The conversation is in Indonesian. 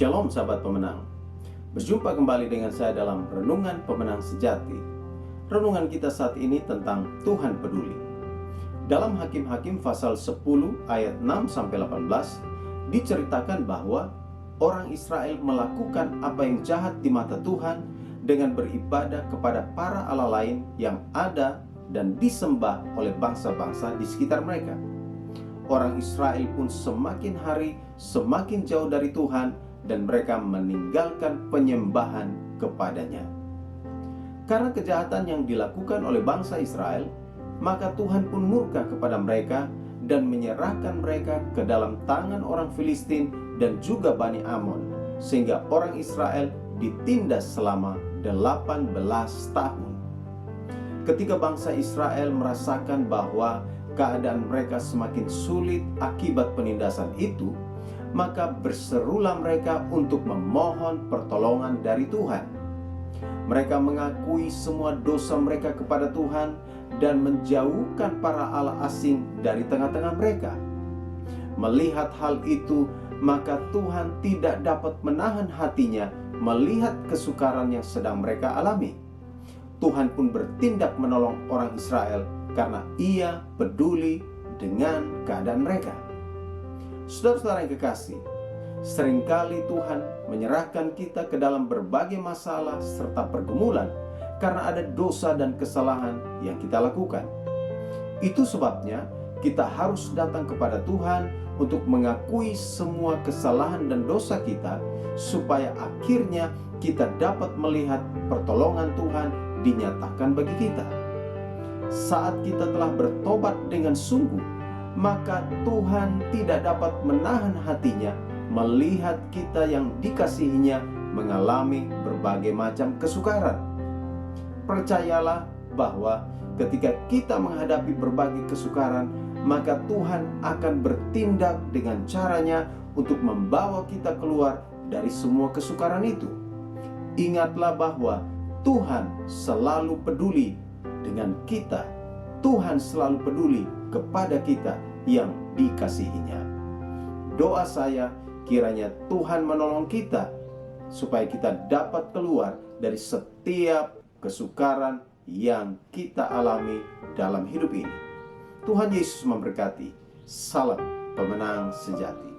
Shalom sahabat pemenang. Berjumpa kembali dengan saya dalam Renungan Pemenang Sejati. Renungan kita saat ini tentang Tuhan peduli. Dalam Hakim-Hakim pasal 10 ayat 6-18 diceritakan bahwa orang Israel melakukan apa yang jahat di mata Tuhan dengan beribadah kepada para allah lain yang ada dan disembah oleh bangsa-bangsa di sekitar mereka. Orang Israel pun semakin hari semakin jauh dari Tuhan dan mereka meninggalkan penyembahan kepadanya. Karena kejahatan yang dilakukan oleh bangsa Israel, maka Tuhan pun murka kepada mereka dan menyerahkan mereka ke dalam tangan orang Filistin dan juga Bani Amon, sehingga orang Israel ditindas selama 18 tahun. Ketika bangsa Israel merasakan bahwa keadaan mereka semakin sulit akibat penindasan itu, maka berserulah mereka untuk memohon pertolongan dari Tuhan. Mereka mengakui semua dosa mereka kepada Tuhan dan menjauhkan para allah asing dari tengah-tengah mereka. Melihat hal itu, maka Tuhan tidak dapat menahan hatinya melihat kesukaran yang sedang mereka alami. Tuhan pun bertindak menolong orang Israel karena Ia peduli dengan keadaan mereka. Saudara-saudara yang kekasih, seringkali Tuhan menyerahkan kita ke dalam berbagai masalah serta pergumulan karena ada dosa dan kesalahan yang kita lakukan. Itu sebabnya kita harus datang kepada Tuhan untuk mengakui semua kesalahan dan dosa kita, supaya akhirnya kita dapat melihat pertolongan Tuhan dinyatakan bagi kita. Saat kita telah bertobat dengan sungguh, maka Tuhan tidak dapat menahan hatinya melihat kita yang dikasihinya mengalami berbagai macam kesukaran. Percayalah bahwa ketika kita menghadapi berbagai kesukaran, maka Tuhan akan bertindak dengan caranya untuk membawa kita keluar dari semua kesukaran itu. Ingatlah bahwa Tuhan selalu peduli dengan kita. Tuhan selalu peduli kepada kita yang dikasihinya. Doa saya, kiranya Tuhan menolong kita supaya kita dapat keluar dari setiap kesukaran yang kita alami dalam hidup ini. Tuhan Yesus memberkati. Salam pemenang sejati.